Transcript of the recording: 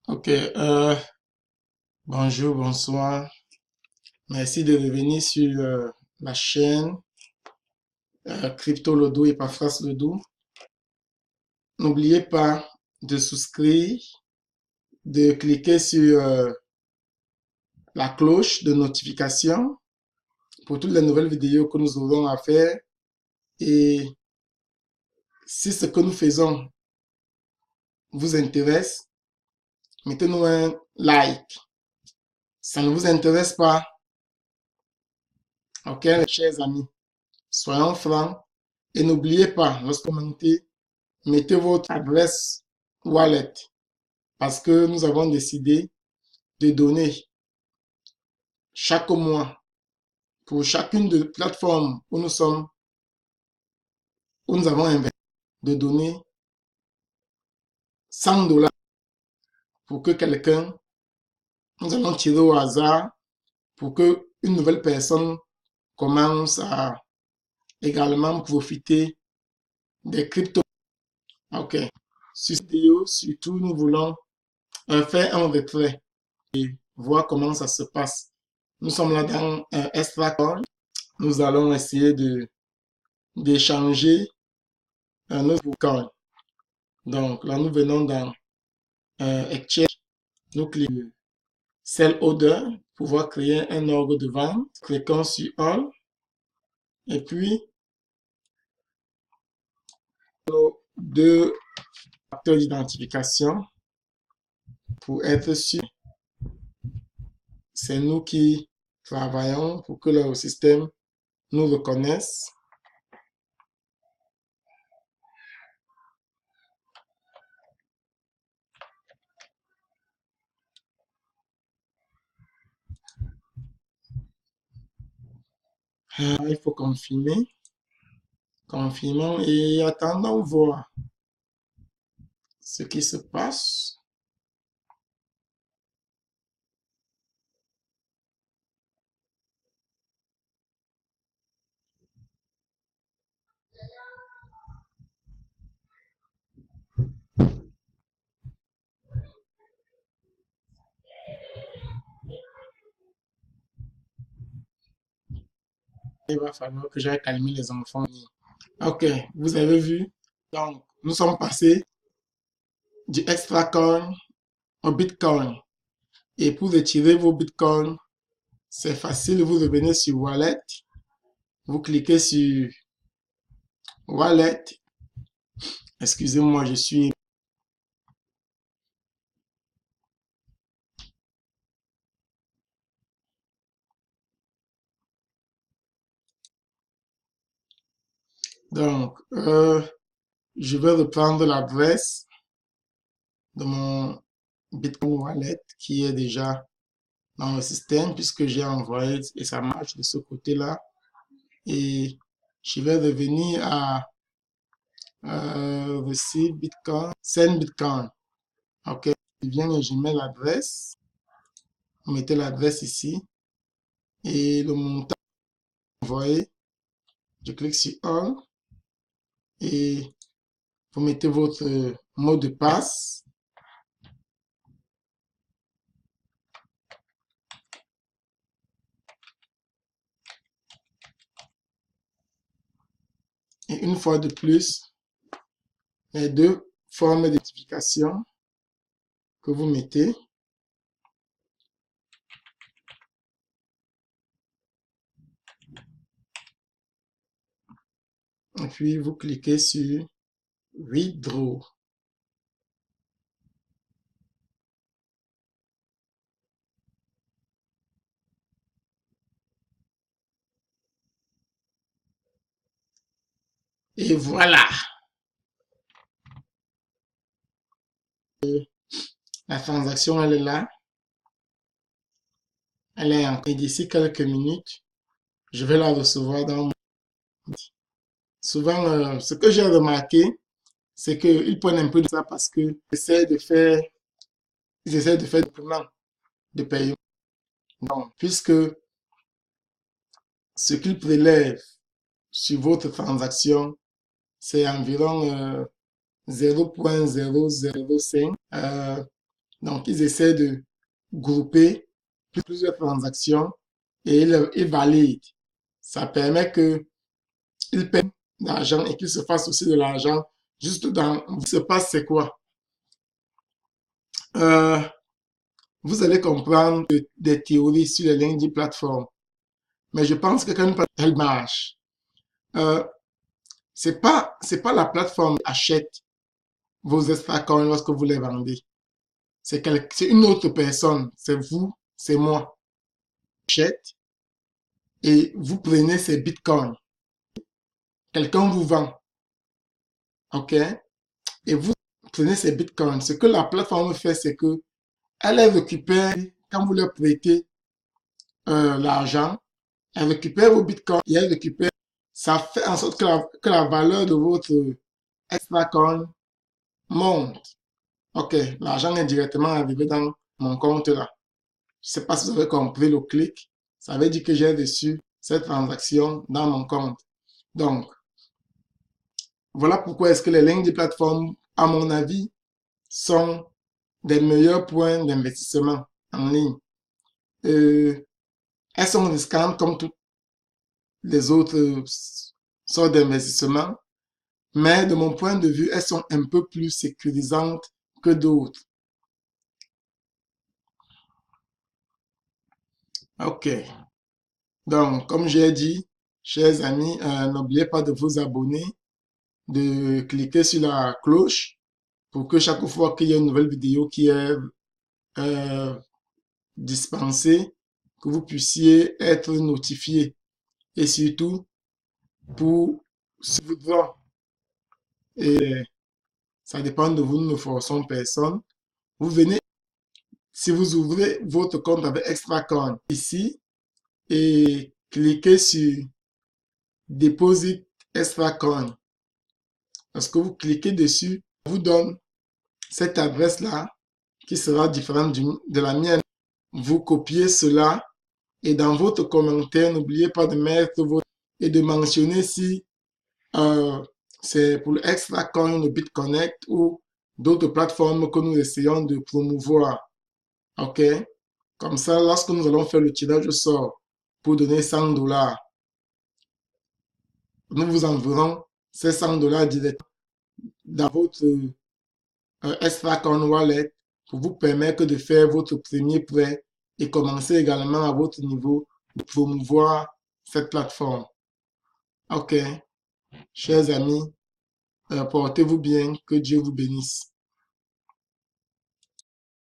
Ok, bonjour, bonsoir. Merci de revenir sur la chaîne Crypto Lodo et Paphras Lodo. N'oubliez pas de souscrire, de cliquer sur la cloche de notification pour toutes les nouvelles vidéos que nous aurons à faire. Et si ce que nous faisons vous intéresse, mettez-nous un like. Ça ne vous intéresse pas, ok, chers amis, soyons francs. Et n'oubliez pas, lorsque vous commentez, mettez votre adresse wallet parce que nous avons décidé de donner chaque mois pour chacune des plateformes où nous sommes, où nous avons investi, de donner 100 dollars pour que quelqu'un, nous allons tirer au hasard pour que une nouvelle personne commence à également profiter des cryptos. Ok. Sur cette vidéo, surtout, nous voulons faire un retrait et voir comment ça se passe. Nous sommes là dans un extra call. Nous allons essayer d'échanger un autre coin. Donc là, nous venons dans Exchange. Nous cliquons Sell Order pour pouvoir créer un ordre de vente. Cliquons sur All. Et puis, nos deux facteurs d'identification pour être sûr. C'est nous qui travaillons pour que le système nous reconnaisse. Il faut confirmer. Confirmons et attendons voir ce qui se passe. Il va falloir que j'aille calmer les enfants. Ok, vous avez vu. Donc, nous sommes passés du extra coin au Bitcoin. Et pour retirer vos Bitcoins, c'est facile. Vous revenez sur Wallet. Vous cliquez sur Wallet. Excusez-moi, je suis... Donc, je vais reprendre l'adresse de mon Bitcoin Wallet qui est déjà dans le système puisque j'ai envoyé et ça marche de ce côté-là. Et je vais revenir à receive Bitcoin, send Bitcoin. Ok, je viens et je mets l'adresse. Vous mettez l'adresse ici et le montant envoyé. Je clique sur All et vous mettez votre mot de passe. Et une fois de plus, les deux formes d'identification que vous mettez. Et puis, vous cliquez sur Withdraw. Et voilà. La transaction, elle est là. Elle est en... Et d'ici quelques minutes, je vais la recevoir dans mon... Souvent, ce que j'ai remarqué, c'est qu'ils prennent un peu de ça parce qu'ils essaient de faire, des paiements, de paiement. Donc, puisque ce qu'ils prélèvent sur votre transaction, c'est environ 0,005. Donc, ils essaient de grouper plusieurs transactions et ils valident. Ça permet qu'ils paient de l'argent et qu'ils se fassent aussi de l'argent. Juste dans ce qui se passe, c'est quoi? Euh, vous allez comprendre des théories sur les lignes de plateforme. Mais je pense que quand une plateforme elle marche, euh, c'est pas la plateforme qui achète vos extra coins lorsque vous les vendez. C'est une autre personne. C'est vous, c'est moi. Achète et vous prenez ces bitcoins. Quelqu'un vous vend, ok? Et vous prenez ces bitcoins. Ce que la plateforme fait, c'est que elle les récupère quand vous leur prêtez l'argent. Elle récupère vos bitcoins et elle récupère. Ça fait en sorte que la valeur de votre extra coin monte. Ok, l'argent est directement arrivé dans mon compte là. Je sais pas si vous avez compris le clic. Ça veut dire que j'ai reçu cette transaction dans mon compte. Donc, voilà pourquoi est-ce que les lignes de plateforme, à mon avis, sont des meilleurs points d'investissement en ligne. Euh, elles sont risquantes comme toutes les autres sortes d'investissements, mais de mon point de vue, elles sont un peu plus sécurisantes que d'autres. Ok. Donc, comme j'ai dit, chers amis, n'oubliez pas de vous abonner, de cliquer sur la cloche pour que chaque fois qu'il y a une nouvelle vidéo qui est euh, dispensée, que vous puissiez être notifié. Et surtout, pour ce vous et ça dépend de vous, nous ne forçons personne. Vous venez, si vous ouvrez votre compte avec ExtraCoin ici et cliquez sur Deposit ExtraCoin. Lorsque vous cliquez dessus, ça vous donne cette adresse-là qui sera différente de la mienne. Vous copiez cela et dans votre commentaire, n'oubliez pas de mettre votre et de mentionner si euh, c'est pour le extra coin de BitConnect ou d'autres plateformes que nous essayons de promouvoir. OK? Comme ça, lorsque nous allons faire le tirage au sort pour donner 100 dollars, nous vous enverrons ces 100 dollars directement dans votre extra coin wallet pour vous permettre de faire votre premier prêt et commencer également à votre niveau de promouvoir cette plateforme. OK, chers amis, portez-vous bien, que Dieu vous bénisse.